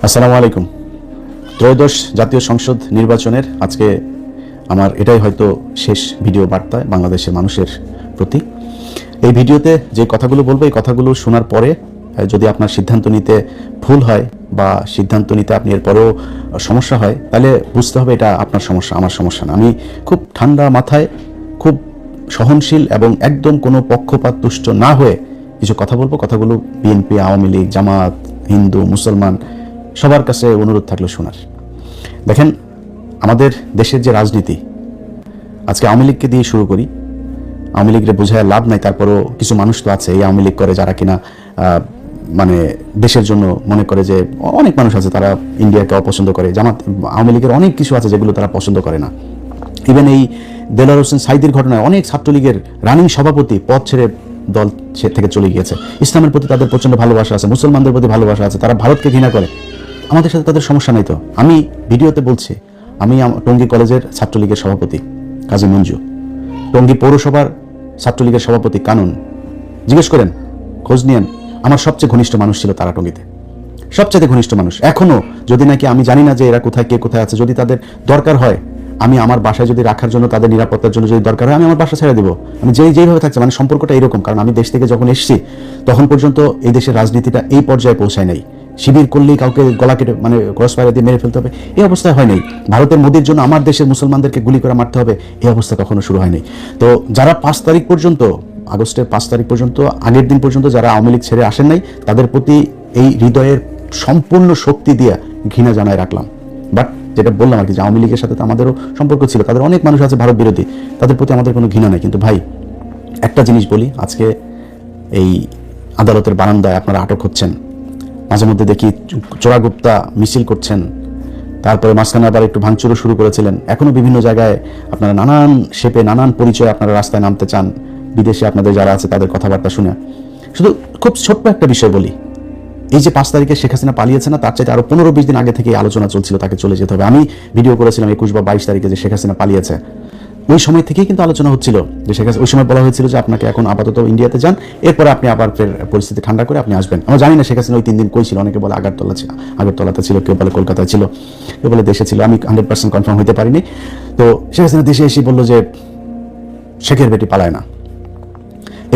আসসালামু আলাইকুম। ত্রয়োদশ জাতীয় সংসদ নির্বাচনের আজকে আমার এটাই হয়তো শেষ ভিডিও বার্তা বাংলাদেশের মানুষের প্রতি। এই ভিডিওতে যে কথাগুলো বলবো এই কথাগুলো শোনার পরে যদি আপনার সিদ্ধান্ত নিতে ভুল হয় বা সিদ্ধান্ত নিতে আপনি এরপরেও সমস্যা হয়, তাহলে বুঝতে হবে এটা আপনার সমস্যা, আমার সমস্যা না। আমি খুব ঠান্ডা মাথায়, খুব সহনশীল এবং একদম কোনো পক্ষপাত তুষ্ট না হয়ে কিছু কথা বলবো। কথাগুলো বিএনপি, আওয়ামী লীগ, জামাত, হিন্দু, মুসলমান সবার কাছে অনুরোধ থাকলো শোনার। দেখেন, আমাদের দেশের যে রাজনীতি, আজকে আওয়ামী লীগকে দিয়ে শুরু করি। আওয়ামী লীগের বোঝায় লাভ নাই, তারপরও কিছু মানুষ তো আছে এই আওয়ামী লীগ করে যারা কিনা মানে দেশের জন্য মনে করে যে অনেক মানুষ আছে তারা ইন্ডিয়াকে অপছন্দ করে। জামাত, আওয়ামী লীগের অনেক কিছু আছে যেগুলো তারা পছন্দ করে না। ইভেন এই দেলোয়ার হোসেন সাঈদীর ঘটনায় অনেক ছাত্রলীগের রানিং সভাপতি পদ ছেড়ে দল থেকে চলে গিয়েছে। ইসলামের প্রতি তাদের প্রচন্ড ভালোবাসা আছে, মুসলমানদের প্রতি ভালোবাসা আছে, তারা ভারতকে ঘৃণা করে। আমাদের সাথে তাদের সমস্যা নাই তো। আমি ভিডিওতে বলছি, আমি টঙ্গী কলেজের ছাত্রলীগের সভাপতি কাজী মঞ্জু, টঙ্গী পৌরসভার ছাত্রলীগের সভাপতি কানন, জিজ্ঞেস করেন, খোঁজ নিয়েন, আমার সবচেয়ে ঘনিষ্ঠ মানুষ ছিল তারা টঙ্গীতে, সবচেয়ে ঘনিষ্ঠ মানুষ। এখনো যদি নাকি আমি জানি না যে এরা কোথায় কে কোথায় আছে, যদি তাদের দরকার হয় আমি আমার বাসায় যদি রাখার জন্য, তাদের নিরাপত্তার জন্য যদি দরকার হয় আমি আমার বাসা ছেড়ে দিব। আমি যেইভাবে থাকছে, মানে সম্পর্কটা এরকম। কারণ আমি দেশ থেকে যখন এসেছি তখন পর্যন্ত এই দেশের রাজনীতিটা এই পর্যায়ে পৌঁছায় নাই। শিবির করলেই কাউকে গলা কেটে মানে ক্রস ফায়ার দিয়ে মেরে ফেলতে হবে, এই অবস্থায় হয় নাই। ভারতের মোদির জন্য আমার দেশের মুসলমানদেরকে গুলি করে মারতে হবে, এই অবস্থা কখনো শুরু হয়নি। তো যারা 5 তারিখ পর্যন্ত, আগস্টের 5 তারিখ পর্যন্ত, আগের দিন পর্যন্ত যারা আওয়ামী লীগ ছেড়ে আসেন নাই, তাদের প্রতি এই হৃদয়ের সম্পূর্ণ শক্তি দিয়ে ঘৃণা জানায় রাখলাম। বাট যেটা বললাম আর কি, যে আওয়ামী লীগের সাথে তো আমাদেরও সম্পর্ক ছিল, তাদের অনেক মানুষ আছে ভারত বিরোধী, তাদের প্রতি আমাদের কোনো ঘৃণা নেই। কিন্তু ভাই, একটা জিনিস বলি, আজকে এই আদালতের বারান্দায় আপনারা আটক হচ্ছেন, মাঝে মধ্যে দেখি চোরাগুপ্তা মিছিল করছেন, তারপরে মাঝখানে আবার একটু ভাঙচুরও শুরু করেছিলেন। এখনো বিভিন্ন জায়গায় আপনারা নানান শেপে, নানান পরিচয়ে আপনারা রাস্তায় নামতে চান, বিদেশে আপনাদের যারা আছে তাদের কথাবার্তা শুনে। শুধু খুব ছোট্ট একটা বিষয় বলি, এই যে 5 তারিখে শেখ হাসিনা পালিয়েছে না, তার চাইতে আরো 15-20 দিন আগে থেকে আলোচনা চলছিল তাকে চলে যেতে হবে। আমি ভিডিও করেছিলাম 21 বা 22 তারিখে যে শেখ হাসিনা পালিয়েছে, ওই সময় থেকেই কিন্তু আলোচনা হচ্ছিল যে শেখ হাসিনা, ওই সময় বলা হয়েছিল যে আপনাকে এখন আপাতত ইন্ডিয়াতে যান, এরপরে আপনি আবার ফের পরিস্থিতি ঠান্ডা করে আপনি আসবেন। আমরা জানি না শেখ হাসিনা ওই 3 দিন কই ছিল। অনেকে বলে আগরতলাতে ছিল, কেউ বলে কলকাতায় ছিল, কেউ বলে দেশে ছিল। আমি 100% কনফার্ম হইতে পারিনি। তো শেখ হাসিনা দেশে এসে বললো যে শেখের বেটি পালায় না,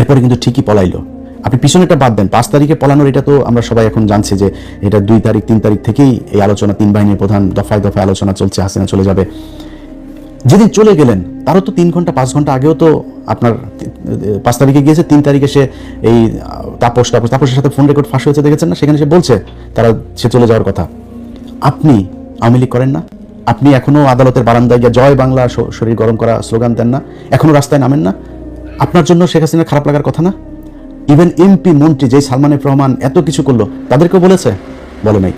এরপরে কিন্তু ঠিকই পলাইলো। আপনি পিছনেটা বাদ দেন, 5 তারিখে পলানোর এটা তো আমরা সবাই এখন জানছি যে এটা 2 তারিখ 3 তারিখ থেকেই এই আলোচনা, 3 বাহিনীর প্রধান দফায় দফায় আলোচনা চলছে, হাসিনা চলে যাবে। যেদিন চলে গেলেন তারও তো 3 ঘন্টা 5 ঘন্টা আগেও তো আপনার 5 তারিখে গিয়েছে, 3 তারিখে সে এই তাপসের সাথে ফোন রেকর্ড ফাঁস হয়েছে, দেখেছেন না? সেখানে সে বলছে সে চলে যাওয়ার কথা। আপনি আওয়ামী লীগ করেন না? আপনি এখনো আদালতের বারান্দায় গিয়ে জয় বাংলা শরীর গরম করা স্লোগান দেন না? এখনো রাস্তায় নামেন না? আপনার জন্য শেখ হাসিনার খারাপ লাগার কথা না? ইভেন এমপি মন্ত্রী যেই সালমান এফ রহমান এত কিছু করলো, তাদেরকেও বলেছে? বলে নাই।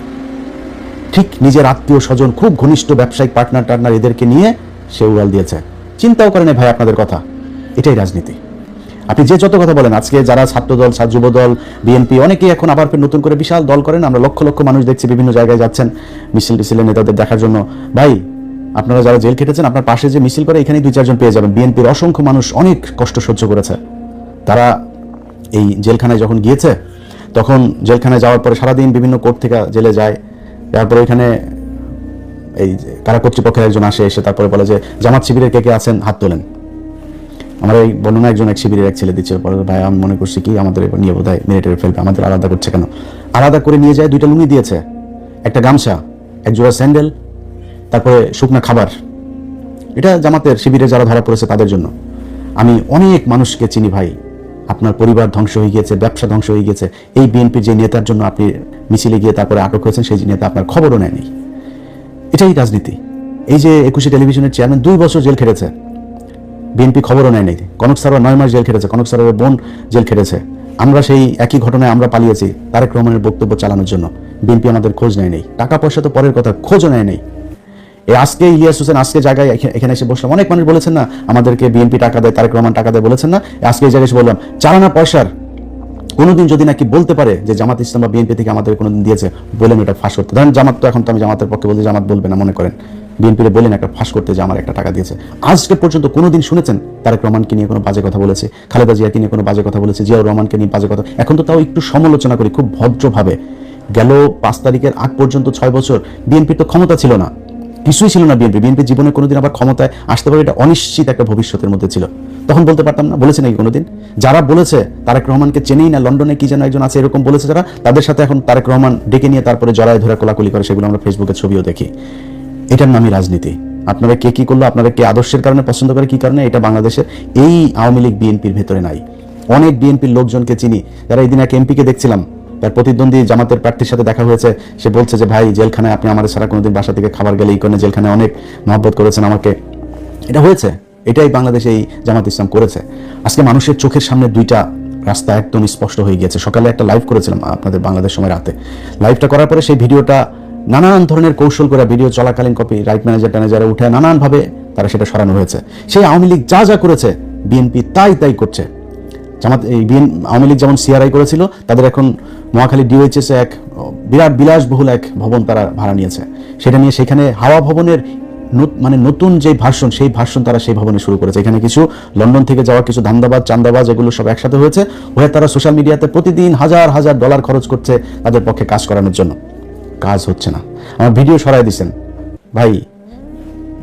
ঠিক নিজের আত্মীয় স্বজন, খুব ঘনিষ্ঠ ব্যবসায়িক পার্টনার এদেরকে নিয়ে সে উড়াল দিয়েছে, চিন্তাও করেন ভাই আপনাদের কথা। এটাই রাজনীতি। আপনি যে যত কথা বলেন, আজকে যারা ছাত্রদল, যুবদল, বিএনপি, অনেকেই এখন আবার নতুন করে বিশাল দল করেন। আমরা লক্ষ লক্ষ মানুষ দেখছি বিভিন্ন জায়গায় যাচ্ছেন মিছিল টিছিলের নেতাদের দেখার জন্য। ভাই, আপনারা যারা জেল খেটেছেন, আপনার পাশে যে মিছিল করে এখানে 2-4 জন পেয়ে যাবেন। বিএনপির অসংখ্য মানুষ অনেক কষ্ট সহ্য করেছে। তারা এই জেলখানায় যখন গিয়েছে, তখন জেলখানায় যাওয়ার পরে সারাদিন বিভিন্ন কোর্ট থেকে জেলে যায়, তারপরে ওইখানে এই কারা কর্তৃপক্ষের একজন আসে, এসে তারপরে বলে যে জামাত শিবিরের কে কে আছেন হাত তোলেন। আমার এই বর্ণনা একজন এক শিবিরের এক ছেলে দিচ্ছে, পরে ভাই আমি মনে করছি কি আমাদের নিয়ে বোধহয় মিলিটারি ফেলবে, আমাদের আলাদা করছে কেন? আলাদা করে নিয়ে যায়, 2টা লুঙ্গি দিয়েছে, একটা গামছা, 1 জোড়া স্যান্ডেল, তারপরে শুকনা খাবার। এটা জামাতের শিবিরে যারা ধরা পড়েছে তাদের জন্য। আমি অনেক মানুষকে চিনি ভাই, আপনার পরিবার ধ্বংস হয়ে গিয়েছে, ব্যবসা ধ্বংস হয়ে গিয়েছে এই বিএনপির যে নেতার জন্য। আপনি মিছিলে গিয়ে তারপরে আটক হয়েছেন, সেই নেতা আপনার খবরও নেয়নি। এটাই রাজনীতি। এই যে 21 টেলিভিশনের চেয়ারম্যান 2 বছর জেল খেটেছে, বিএনপি খবরও নেয়নি। কনক সারোয়ার 9 মাস জেল খেটেছে, কনক সারোয়ারের বোন জেল খেটেছে। আমরা সেই একই ঘটনায় আমরা পালিয়েছি তারেক রহমানের বক্তব্য চালানোর জন্য। বিএনপি আমাদের খোঁজ নেয়। টাকা পয়সা তো পরের কথা, খোঁজও নেয়। এই আজকে ইলিয়াস হোসেন আজকে জায়গায় এখানে এসে বসলাম, অনেক মানুষ বলেছেন না আমাদেরকে বিএনপি টাকা দেয়, তারেক রহমান টাকা দেয়, বলেছেন না? আজকে এই জায়গায় এসে বললাম, চালানা পয়সার কোনোদিন যদি নাকি বলতে পারে যে জামাত ইসলাম বা বিএনপি থেকে আমাদের কোনোদিন দিয়েছে, বলেন এটা ফাঁস করতে। ধরেন জামাত, তো এখন তো আমি জামাতের পক্ষে বলতে, জামাত বলবে না মনে করেন, বিএনপির বলেন একটা ফাঁস করতে যে আমার একটা টাকা দিয়েছে। আজকে পর্যন্ত কোনোদিন শুনেছেন তারেক রহমানকে নিয়ে কোনো বাজে কথা বলেছে, খালেদা জিয়াকে নিয়ে কোনো বাজে কথা বলেছে, জিয়াউর রহমানকে নিয়ে বাজে কথা? এখন তো তাও একটু সমালোচনা করি খুব ভদ্রভাবে। গেল 5 তারিখের আগ পর্যন্ত 6 বছর বিএনপির তো ক্ষমতা ছিল না, কিছুই ছিল না। বিএনপি জীবনে কোনোদিন আবার ক্ষমতায় আসতে পারে এটা অনিশ্চিত একটা ভবিষ্যতের মধ্যে ছিল। তখন বলতে পারতাম না? বলেছে নাকি কোনোদিন? যারা বলেছে তারেক রহমানকে চেনেই না, লন্ডনে কি যেন একজন আছে এরকম বলেছে যারা, তাদের সাথে এখন তারেক রহমান ডেকে নিয়ে তারপরে জড়ায় ধরে কোলাকুলি করে, সেগুলো আমরা ফেসবুকের ছবিও দেখি। এটার নামই রাজনীতি। আপনারা কে কি করলো, আপনারা কে আদর্শের কারণে পছন্দ করে, কি কারণে, এটা বাংলাদেশের এই আওয়ামী লীগ বিএনপির ভেতরে নাই। অনেক বিএনপির লোকজনকে চিনি, যারা এই দিন এক এমপিকে দেখছিলাম, তার প্রতিদ্বন্দ্বী জামাতের প্রার্থীর সাথে দেখা হয়েছে, সে বলছে যে ভাই জেলখানায় আপনি আমাদের সারা কোনোদিন বাসা থেকে খাবার গেলে এই কারণে জেলখানায় অনেক মহব্বত করেছেন আমাকে। এটা হয়েছে, এটাই বাংলাদেশে এই জামাত ইসলাম করেছে। আজকে মানুষের চোখের সামনে দুইটা রাস্তা একদম স্পষ্ট হয়ে গিয়েছে। সকালে একটা লাইভ করেছিলাম আপনাদের বাংলাদেশ সময় রাতে, লাইভটা করার পরে সেই ভিডিওটা নানান ধরনের কৌশল করে ভিডিও চলাকালীন কপি রাইট ম্যানেজারে উঠে নানানভাবে তারা সেটা সরানো হয়েছে। সেই আওয়ামী লীগ যা যা করেছে বিএনপি তাই করছে। জামাত এই আওয়ামী লীগ যেমন সিআরআই করেছিল, তাদের এখন মহাখালী ডিওএইচএস এক বিরাট বিলাসবহুল এক ভবন তারা ভাড়া নিয়েছে, সেটা নিয়ে সেখানে হাওয়া ভবনের মানে নতুন যে ভার্সন, সেই ভার্সন তারা সেই ভবনে শুরু করেছে। এখানে কিছু লন্ডন থেকে যাওয়া কিছু ধান্দাবাজ চান্দাবাজ এগুলো সব একসাথে হয়েছে, হয়ে তারা সোশ্যাল মিডিয়াতে প্রতিদিন হাজার হাজার ডলার খরচ করছে তাদের পক্ষে কাজ করানোর জন্য। কাজ হচ্ছে না, আমার ভিডিও সরাই দিচ্ছেন। ভাই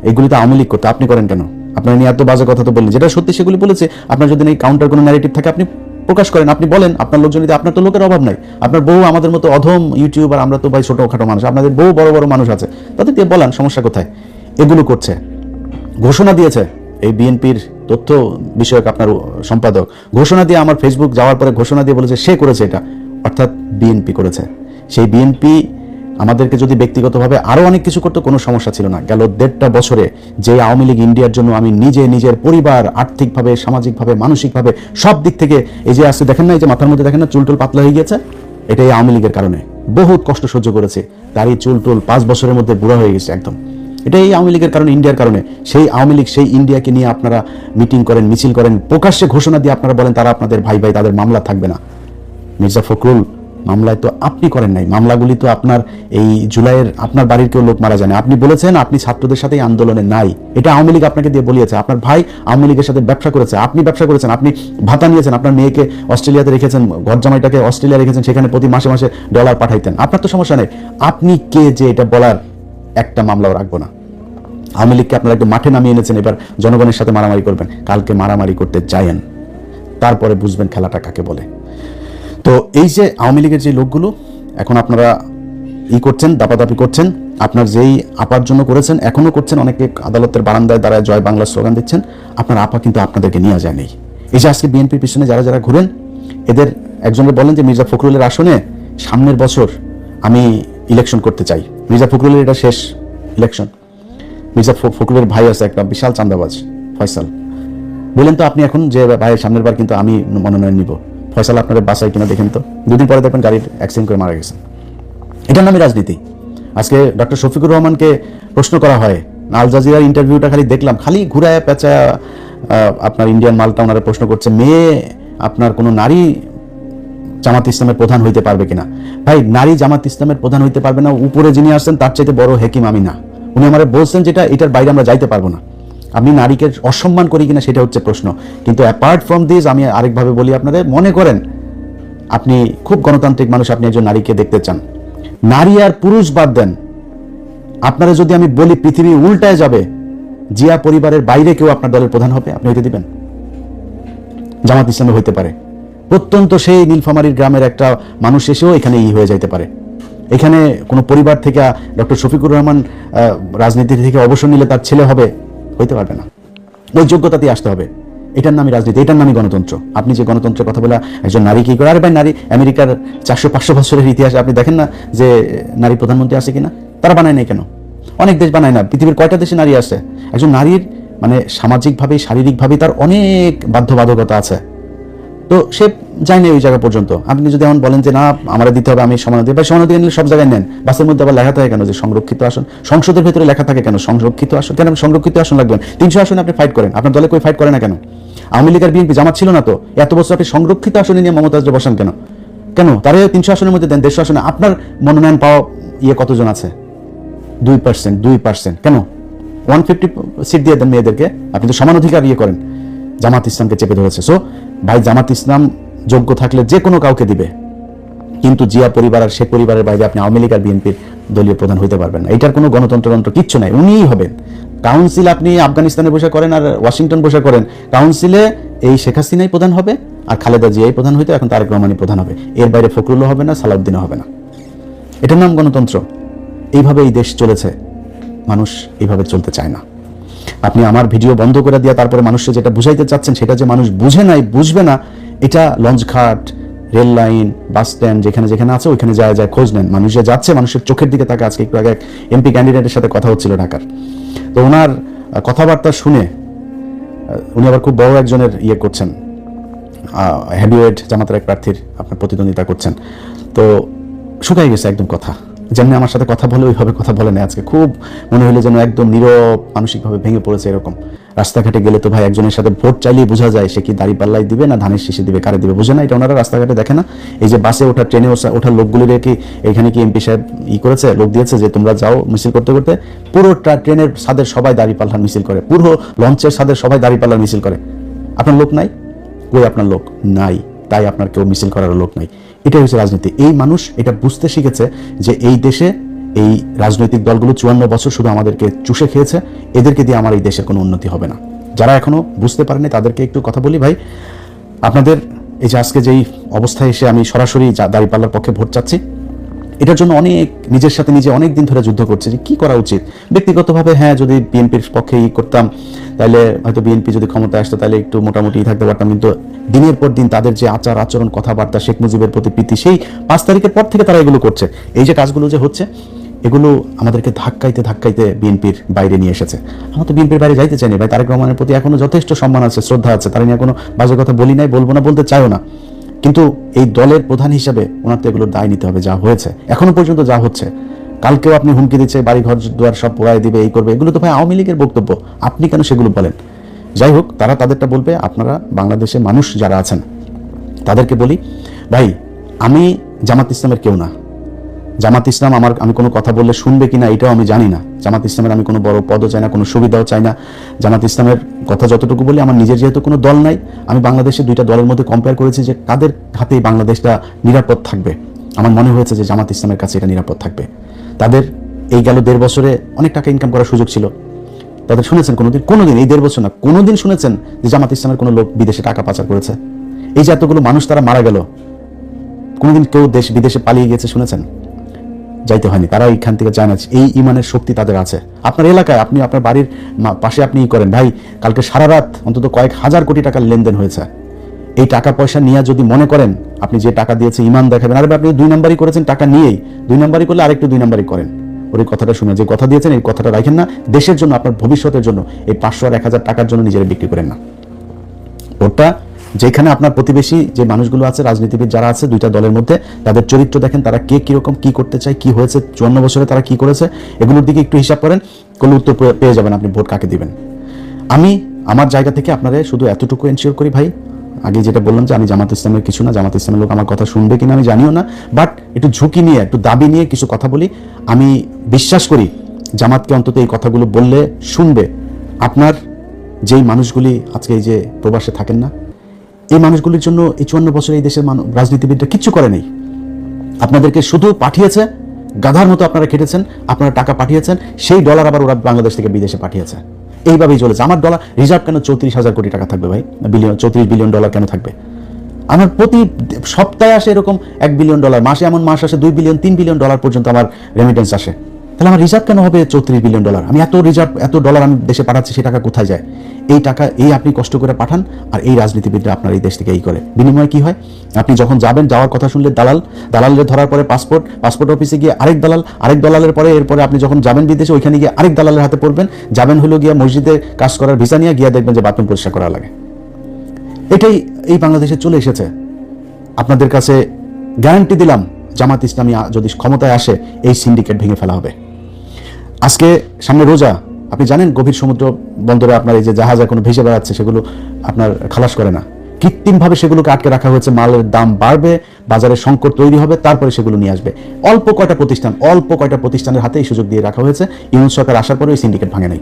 এগুলি তো আওয়ামী লীগ করতে, আপনি করেন কেন? আপনার নিয়ে এত বাজে কথা তো বললেন, যেটা সত্যি সেগুলি বলেছে। আপনার যদি এই কাউন্টার কোনো ন্যারেটিভ থাকে আপনি প্রকাশ করেন, আপনি বলেন। আপনার লোকজন, আপনার তো লোকের অভাব নাই, আপনার বউ আমাদের মতো অধম ইউটিউবার, আমরা তো ভাই ছোটখাটো মানুষ, আপনাদের বউ বড় বড় মানুষ আছে, তাদের দিয়ে বলেন, সমস্যা কোথায়? এগুলো করছে, ঘোষণা দিয়েছে এই বিএনপির তথ্য বিষয়ক আপনার সম্পাদক, ঘোষণা দিয়ে আমার ফেসবুক যাওয়ার পরে ঘোষণা দিয়ে বলেছে সে করেছে এটা, অর্থাৎ বিএনপি করেছে। সেই বিএনপি আমাদেরকে যদি ব্যক্তিগতভাবে আরো অনেক কিছু করতে কোনো সমস্যা ছিল না। গেল 1.5 বছরে যে আওয়ামী লীগ ইন্ডিয়ার জন্য আমি নিজের পরিবার, আর্থিকভাবে, সামাজিকভাবে, মানসিকভাবে সব দিক থেকে, এই যে আজকে দেখেন না, এই যে মাথার মধ্যে দেখেন না চুলটুল পাতলা হয়ে গেছে, এটা এই আওয়ামী লীগের কারণে। বহুত কষ্ট সহ্য করেছে, দাড়ি চুলটুল 5 বছরের মধ্যে বুড়া হয়ে গেছে একদম। এটা এই আওয়ামী লীগের কারণে, ইন্ডিয়ার কারণে। সেই আওয়ামী লীগ, সেই ইন্ডিয়াকে নিয়ে আপনারা মিটিং করেন, মিছিল করেন, প্রকাশ্যে ঘোষণা দিয়ে আপনারা বলেন তারা আপনাদের ভাই, তাদের মামলা থাকবে না। মির্জা ফখরুল মামলায় তো আপনি করেন নাই, মামলাগুলি তো আপনার এই জুলাইয়ের আপনার বাড়ির কেউ লোক মারা যায় না। আপনি বলেছেন আপনি ছাত্রদের সাথে আন্দোলনে নাই, এটা আওয়ামী লীগ আপনাকে দিয়ে বলিয়েছে। আপনার ভাই আওয়ামী লীগের সাথে ব্যবসা করেছে, আপনি ব্যবসা করেছেন, আপনি ভাতা নিয়েছেন, আপনার মেয়েকে অস্ট্রেলিয়াতে রেখেছেন, ঘর জামাইটাকে অস্ট্রেলিয়া রেখেছেন, সেখানে প্রতি মাসে মাসে ডলার পাঠাইতেন। আপনার তো সমস্যা নেই, আপনি কে যে এটা বলার? একটা মামলাও রাখবো না। আওয়ামী লীগকে আপনারা একটু মাঠে নামিয়ে এনেছেন, এবার জনগণের সাথে মারামারি করবেন। কালকে মারামারি করতে যায়েন, তারপরে বুঝবেন খেলাটা কাকে বলে। তো এই যে আওয়ামী লীগের যে লোকগুলো এখন আপনারা করছেন, দাপাদাপি করছেন, আপনার যেই আপার জন্য করেছেন এখনো করছেন, অনেকে আদালতের বারান্দায় দাঁড়ায় জয় বাংলা স্লোগান দিচ্ছেন, আপনার আপা কিন্তু আপনাদেরকে নিয়ে যায় নেই। এই যে আজকে বিএনপির পিছনে যারা যারা ঘুরেন, এদের একজনের বলেন যে মির্জা ফখরুলের আসনে সামনের বছর আমি ইলেকশন করতে চাই। মির্জা ফখরুলের এটা শেষ ইলেকশন। মির্জা ফখরুলের ভাই আছে একটা বিশাল চান্দাবাজ ফয়সাল, বলেন তো আপনি এখন যে ভাইয়ের সামনের বার কিন্তু আমি মনোনয়ন নিব, ফয়সাল আপনাদের বাসায় কিনা দেখেন তো। 2 দিন পরে দেখবেন গাড়ির অ্যাক্সিডেন্ট করে মারা গেছেন। এটার নামই রাজনীতি। আজকে ডক্টর শফিকুর রহমানকে প্রশ্ন করা হয়, আল জাজিরার ইন্টারভিউটা খালি দেখলাম, খালি ঘুরায় পেঁচায় আপনার ইন্ডিয়ান মালটা ওনারা প্রশ্ন করছে, মেয়ে আপনার কোনো নারী জামাত ইসলামের প্রধান হইতে পারবে কিনা। ভাই নারী জামাত ইসলামের প্রধান হইতে পারবে না, উপরে যিনি আসছেন তার চাইতে বড় হেকিম আমি না। উনি আমার বলছেন যেটা, এটার বাইরে আমরা যাইতে পারবো না। আমি নারীকে অসম্মান করি কিনা সেটা হচ্ছে প্রশ্ন, কিন্তু অ্যাপার্ট ফ্রম দিস আমি আরেকভাবে বলি আপনাদের, মনে করেন আপনি খুব গণতান্ত্রিক মানুষ, আপনি একজন নারীকে দেখতে চান, নারী আর পুরুষ বাদ দেন, আপনারা যদি আমি বলি পৃথিবী উল্টায় যাবে, জিয়া পরিবারের বাইরে কেউ আপনার দলের প্রধান হবে, আপনি হইতে দিবেন? জামাত ইসলামে হইতে পারে, প্রত্যন্ত সেই নীলফামারীর গ্রামের একটা মানুষ এসেও এখানে হয়ে যাইতে পারে। এখানে কোনো পরিবার থেকে ডক্টর শফিকুর রহমান রাজনীতি থেকে অবসর নিলে তার ছেলে হবে, হইতে পারবে না। ওই যোগ্যতাতেই আসতে হবে। এটার নামই রাজনীতি, এটার নামই গণতন্ত্র। আপনি যে গণতন্ত্রের কথা বলে একজন নারী কি করে, আরে ভাই নারী আমেরিকার 400-500 বছরের ইতিহাসে আপনি দেখেন না যে নারী প্রধানমন্ত্রী আছে কিনা? তারা বানায় নাই কেন? অনেক দেশ বানায় না। পৃথিবীর কয়টা দেশে নারী আছে? একজন নারীর মানে সামাজিকভাবে, শারীরিকভাবে তার অনেক বাধ্যবাধকতা আছে, তো সে যায় না ওই জায়গা পর্যন্ত। আপনি যদি এমন বলেন যে না আমার দিতে হবে, আমি সমানাধিকার, বা সমানাধিকার নিলে সব জায়গায় নেন, বাসের মধ্যে আবার লেখা থাকে কেন যে সংরক্ষিত আসন? সংসদের ভেতরে লেখা থাকে কেন সংরক্ষিত আসন? কেন সংরক্ষিত আসন লাগবে? 300 আসনে আপনি ফাইট করেন, আপনার দলে কই ফাইট করে না কেন? আওয়ামী লীগের বিএনপি জামাত ছিল না তো, এত বছর আপনি সংরক্ষিত আসনে নিয়ে মমতাজকে বসান কেন? কেন তারে 300 আসনের মধ্যে দেন, 150 আসনে আপনার মনোনয়ন পাওয়া কতজন আছে? 2%। কেন 150 সিট দিয়ে দেন মেয়েদেরকে? আপনি তো সমান অধিকার করেন, জামাত ইসলামকে চেপে ধরেছে। সো ভাই জামাত ইসলাম যোগ্য থাকলে যে কোনো কাউকে দিবে, কিন্তু জিয়া পরিবার আর শেখ পরিবারের বাইরে আপনি আওয়ামী লীগ আর বিএনপির দলীয় প্রধান হইতে পারবেন না। এটার কোনো গণতন্ত্র কিচ্ছু নাই, উনিই হবেন। কাউন্সিল আপনি আফগানিস্তানে বসে করেন আর ওয়াশিংটন বসে করেন, কাউন্সিলে এই শেখ হাসিনাই প্রধান হবে আর খালেদা জিয়াই প্রধান হইতো, এখন তারেক রহমানই প্রধান হবে। এর বাইরে ফখরুলও হবে না, সালাউদ্দিনও হবে না। এটার নাম গণতন্ত্র। এইভাবে এই দেশ চলেছে, মানুষ এইভাবে চলতে চায় না। আপনি আমার ভিডিও বন্ধ করে দিয়ে তারপরে মানুষকে যেটা বুঝাইতে চাচ্ছেন সেটা যে মানুষ বুঝে নাই, বুঝবে না, এটা লঞ্চঘাট, রেল লাইন, বাস স্ট্যান্ড যেখানে যেখানে আছে ওইখানে যায় যায় খোঁজ নেন। মানুষ যে যাচ্ছে মানুষের চোখের দিকে তাকে, আজকে একটু আগে এক এমপি ক্যান্ডিডেটের সাথে কথা হচ্ছিল ঢাকার, তো ওনার কথাবার্তা শুনে উনি আবার খুব বড় একজনের ইয়ে করছেন, হেভিওয়েট জামাতের এক প্রার্থীর আপনার প্রতিদ্বন্দ্বিতা করছেন, তো শুকাই গেছে একদম কথা। যেমনি আমার সাথে কথা বলে ওইভাবে কথা বলে নেয়। আজকে খুব মনে হলো যেন একদম নীরব, মানসিকভাবে ভেঙে পড়েছে এরকম। রাস্তাঘাটে গেলে তো ভাই একজনের সাথে ভোট চাইলেই বোঝা যায় সে কি দাড়ি পাল্লাই দিবে না ধানের শীষে দিবে, কারে দিবে বোঝে না। এটা ওনারা রাস্তাঘাটে দেখে না। এই যে বাসে ওঠা, ট্রেনে ওঠার লোকগুলির কি এখানে কি এমপি সাহেব করেছে, লোক দিয়েছে যে তোমরা যাও মিছিল করতে করতে? পুরো ট্রেনের ছাদের সবাই দাড়ি পাল্লার মিছিল করে, পুরো লঞ্চের ছাদের সবাই দাড়ি পাল্লার মিছিল করে। আপনার লোক নাই? কই আপনার লোক নাই, তাই আপনার কেউ মিছিল করার লোক নাই। এটাই হচ্ছে রাজনীতি। এই মানুষ এটা বুঝতে শিখেছে যে এই দেশে এই রাজনৈতিক দলগুলো 54 বছর শুধু আমাদেরকে চুষে খেয়েছে, এদেরকে দিয়ে আমার এই দেশের কোনো উন্নতি হবে না। যারা এখনো বুঝতে পারেনি তাদেরকে একটু কথা বলি, ভাই আপনাদের এই যে আজকে যেই অবস্থায় এসে আমি সরাসরি দাঁড়িপাল্লার পক্ষে ভোট চাচ্ছি, এটার জন্য অনেক নিজের সাথে নিজে অনেক দিন ধরে যুদ্ধ করছে যে কি করা উচিত। ব্যক্তিগতভাবে হ্যাঁ, যদি বিএনপির পক্ষে করতাম তাহলে হয়তো বিএনপি যদি ক্ষমতায় আসতো তাহলে একটু মোটামুটি থাকতে পারতাম, কিন্তু দিনের পর দিন তাদের যে আচার আচরণ, কথাবার্তা, শেখ মুজিবের প্রতি প্রীতি, সেই 5 তারিখের পর থেকে তারা এগুলো করছে। এই যে কাজগুলো যে হচ্ছে এগুলো আমাদেরকে ধাক্কাইতে ধাক্কাইতে বিএনপির বাইরে নিয়ে এসেছে। আমরা তো বিএনপির বাইরে যাইতে চাইনি ভাই। তারেক রহমানের প্রতি এখনো যথেষ্ট সম্মান আছে, শ্রদ্ধা আছে, তার নিয়ে কোনো বাজে কথা বলি নাই, বলবো না, বলতে চাইও না। কিন্তু এই দলের প্রধান হিসাবে ওনার তো এগুলোর দায় নিতে হবে। যা হয়েছে এখনো পর্যন্ত, যা হচ্ছে, কালকেও আপনি হুমকি দিচ্ছে বাড়ি ঘর দুয়ার সব পোড়ায় দিবে, এই করবে, এগুলো তো ভাই আওয়ামী লীগের বক্তব্য। আপনি কেন সেগুলো বলেন? যাই হোক, তারা তাদেরটা বলবে। আপনারা বাংলাদেশের মানুষ যারা আছেন তাদেরকে বলি, ভাই আমি জামাত ইসলামের কেউ না। জামাত ইসলাম আমি কোনো কথা বললে শুনবে কিনা এটাও আমি জানি না। জামাত ইসলামের আমি কোনো বড় পদও চাই না, কোনো সুবিধাও চাই না। জামাত ইসলামের কথা যতটুকু বলি, আমার নিজের যেহেতু কোনো দল নাই, আমি বাংলাদেশের 2টা দলের মধ্যে কম্পেয়ার করেছি যে কাদের হাতেই বাংলাদেশটা নিরাপদ থাকবে। আমার মনে হয়েছে যে জামাত ইসলামের কাছে এটা নিরাপদ থাকবে। তাদের এই গেল 1.5 বছরে অনেক টাকা ইনকাম করার সুযোগ ছিল। তাদের শুনেছেন কোনোদিন এই 1.5 বছর না, কোনোদিন শুনেছেন যে জামাত ইসলামের কোনো লোক বিদেশে টাকা পাচার করেছে? এই যে এতগুলো মানুষ তারা মারা গেল, কোনোদিন কেউ বিদেশে পালিয়ে গেছে শুনেছেন? যাইতে হয়নি, তারা এইখান থেকে যায় না। এই ইমানের শক্তি তাদের আছে। আপনার এলাকায়, আপনি আপনার বাড়ির পাশে আপনি করেন ভাই, কালকে সারা রাত অন্তত কয়েক হাজার কোটি টাকার লেনদেন হয়েছে। এই টাকা পয়সা নিয়ে যদি মনে করেন আপনি যে টাকা দিয়েছে ইমান দেখাবেন, আরে আপনি 2 নাম্বারই করেছেন টাকা নিয়েই, 2 নাম্বারই করলে আরেকটু 2 নাম্বারই করেন। ওর কথাটা শুনে যে কথা দিয়েছেন এই কথাটা রাখেন না। দেশের জন্য, আপনার ভবিষ্যতের জন্য এই 500 আর 1000 টাকার জন্য নিজেরা বিক্রি করেন না। ওটা যেখানে আপনার প্রতিবেশী যে মানুষগুলো আছে, রাজনীতিবিদ যারা আছে 2টা দলের মধ্যে, তাদের চরিত্র দেখেন, তারা কে কিরকম কি করতে চায়, কি হয়েছে 54 বছরে তারা কি করেছে, এগুলোর দিকে একটু হিসাব করেন, কোনো উত্তর পেয়ে যাবেন আপনি ভোট কাকে দিবেন। আমি আমার জায়গা থেকে আপনাদের শুধু এতটুকু এনশিওর করি ভাই, আগে যেটা বললাম যে আমি জামাত ইসলামের কিছু না, জামাত ইসলামের লোক আমার কথা শুনবে কিনা আমি জানিও না, বাট একটু ঝুঁকি নিয়ে, একটু দাবি নিয়ে কিছু কথা বলি। আমি বিশ্বাস করি জামাতকে অন্তত এই কথাগুলো বললে শুনবে। আপনার যেই মানুষগুলি আজকে এই যে প্রবাসে থাকেন না, এই মানুষগুলির জন্য এই 54 বছরে এই দেশের রাজনীতিবিদরা কিচ্ছু করে নেই। আপনাদেরকে শুধু পাঠিয়েছে, গাধার মতো আপনারা খেটেছেন, আপনারা টাকা পাঠিয়েছেন, সেই ডলার আবার ওরা বাংলাদেশ থেকে বিদেশে পাঠিয়েছে। এইভাবেই চলেছে। আমার ডলার রিজার্ভ কেন 34,000 কোটি টাকা থাকবে ভাই? 34 বিলিয়ন ডলার কেন থাকবে? আমার প্রতি সপ্তাহে আসে এরকম $1 বিলিয়ন, মাসে এমন মাস আসে 2 বিলিয়ন 3 বিলিয়ন ডলার পর্যন্ত আমার রেমিটেন্স আসে। তাহলে আমার রিজার্ভ কেন হবে 34 বিলিয়ন ডলার? আমি এত রিজার্ভ, এত ডলার আমি দেশে পাঠাচ্ছি, সেই টাকা কোথায় যায়? এই টাকা আপনি কষ্ট করে পাঠান, আর এই রাজনীতিবিদরা আপনার এই দেশ থেকে করে। বিনিময়ে কি হয়? আপনি যখন যাবেন, যাওয়ার কথা শুনলে দালালের ধরার পরে পাসপোর্ট অফিসে গিয়ে আরেক দালালের পরে, এরপরে আপনি যখন যাবেন বিদেশে, ওইখানে গিয়ে আরেক দালালের হাতে পড়বেন। যাবেন হলো গিয়া মসজিদে কাজ করার ভিসা নিয়ে, গিয়া দেখবেন যে বাথরুম পরিষ্কার করা লাগে। এটাই এই বাংলাদেশে চলে এসেছে। আপনাদের কাছে গ্যারান্টি দিলাম, জামাত ইসলামী যদি ক্ষমতায় আসে, এই সিন্ডিকেট ভেঙে ফেলা হবে। আজকে সামনে রোজা, আপনি জানেন গভীর সমুদ্র বন্দরে আপনার এই যে জাহাজ এখন ভেসে বেড়াচ্ছে, সেগুলো আপনার খালাস করে না, কৃত্রিমভাবে সেগুলোকে আটকে রাখা হয়েছে। মালের দাম বাড়বে, বাজারে সংকট তৈরি হবে, তারপরে সেগুলো নিয়ে আসবে। অল্প কয়টা প্রতিষ্ঠানের হাতে এই সুযোগ দিয়ে রাখা হয়েছে। ইউনূস সরকার আসার পরে এই সিন্ডিকেট ভাঙে নাই।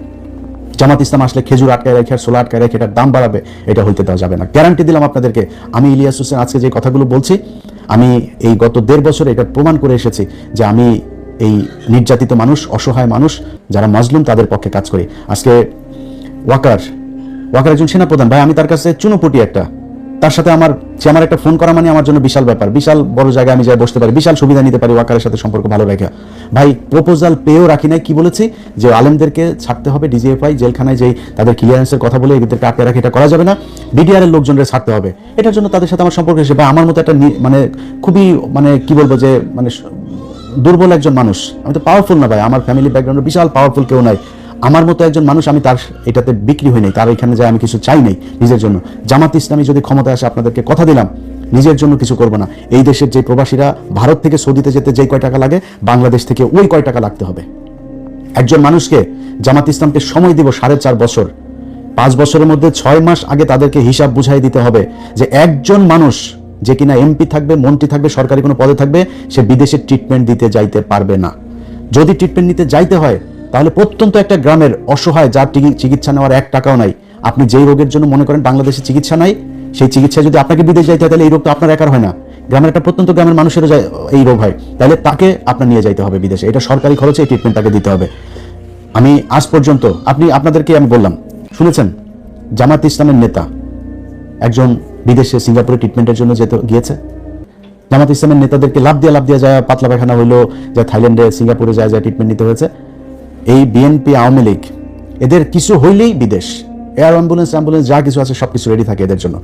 জামাত ইসলাম আসলে খেজুর আটকায় রেখে, সোলা আটকায় রেখে এটার দাম বাড়াবে, এটা হইতে দেওয়া যাবে না। গ্যারান্টি দিলাম আপনাদেরকে। আমি ইলিয়াস হোসেন আজকে যে কথাগুলো বলছি, আমি এই গত 1.5 বছরে এটা প্রমাণ করে এসেছি যে আমি এই নির্যাতিত মানুষ, অসহায় মানুষ যারা মাজলুম তাদের পক্ষে কাজ করি। আজকে ওয়াকার একজন সেনাপ্রধান ভাই, আমি তার কাছে চুনোপুটি একটা, তার সাথে সে আমার একটা ফোন করা মানে আমার জন্য বিশাল ব্যাপার, বিশাল বড় জায়গায় আমি যাই বসতে পারি, বিশাল সুবিধা নিতে পারি ওয়াকারের সাথে সম্পর্ক ভালো রেখে। ভাই প্রপোজাল পেয়েও রাখি নাই, কি বলেছি যে আলেমদেরকে ছাড়তে হবে, ডিজিএফআই জেলখানায় যেই তাদের ক্লিয়ারেন্সের কথা বলে এদেরকে আটকে রাখে, এটা করা যাবে না, বিডিআর এর লোকজনদের ছাড়তে হবে। এটার জন্য তাদের সাথে আমার সম্পর্ক এসে, ভাই আমার মতো একটা মানে খুবই মানে কি বলবো যে মানে দুর্বল একজন মানুষ, আমি তো পাওয়ারফুল না ভাই, আমার ফ্যামিলি ব্যাকগ্রাউন্ডে বিশাল পাওয়ারফুল কেউ নাই, আমার মতো একজন মানুষ, আমি তার এটাতে বিক্রি হই নাই, তার এখানে যায় আমি কিছু চাই নাই নিজের জন্য। জামাত ইসলামী যদি ক্ষমতায় আসে, আপনাদেরকে কথা দিলাম নিজের জন্য কিছু করব না। এই দেশের যে প্রবাসীরা ভারত থেকে সৌদিতে যেতে যেই কয় টাকা লাগে, বাংলাদেশ থেকে ওই কয় টাকা লাগতে হবে। একজন মানুষকে জামাত ইসলামকে সময় দিব 4.5 বছর, 5 বছরের মধ্যে 6 মাস আগে তাদেরকে হিসাব বুঝাই দিতে হবে যে একজন মানুষ যে কিনা এমপি থাকবে, মন্ত্রী থাকবে, সরকারি কোনো পদে থাকবে, সে বিদেশে ট্রিটমেন্ট দিতে যাইতে পারবে না। যদি ট্রিটমেন্ট নিতে যাইতে হয় তাহলে প্রত্যন্ত একটা গ্রামের অসহায়, যার চিকিৎসা নেওয়ার 1 টাকাও নাই, আপনি যেই রোগের জন্য মনে করেন বাংলাদেশে চিকিৎসা নাই, সেই চিকিৎসা যদি আপনাকে বিদেশ যাইতে হয় তাহলে এই রোগ তো আপনার একার হয় না, গ্রামের একটা প্রত্যন্ত গ্রামের মানুষেরও এই রোগ হয়, তাহলে তাকে আপনার নিয়ে যাইতে হবে বিদেশে, এটা সরকারি খরচে এই ট্রিটমেন্ট তাকে দিতে হবে। আমি আজ পর্যন্ত আপনাদেরকে আমি বললাম, শুনেছেন জামাত ইসলামের নেতা একজন বিদেশে সিঙ্গাপুরে ট্রিটমেন্টের জন্য গিয়েছে? জামাত ইসলামের নেতাদেরকে লাভ দিয়ে যায়, পাতলা পায়খানা হইলো, যা থাইল্যান্ডে সিঙ্গাপুরে যায় ট্রিটমেন্ট নিতে হয়েছে। এই বিএনপি আওয়ামী লীগ এদের কিছু হইলেই বিদেশ, এয়ার অ্যাম্বুলেন্স যা কিছু আছে সবকিছু রেডি থাকে এদের জন্য,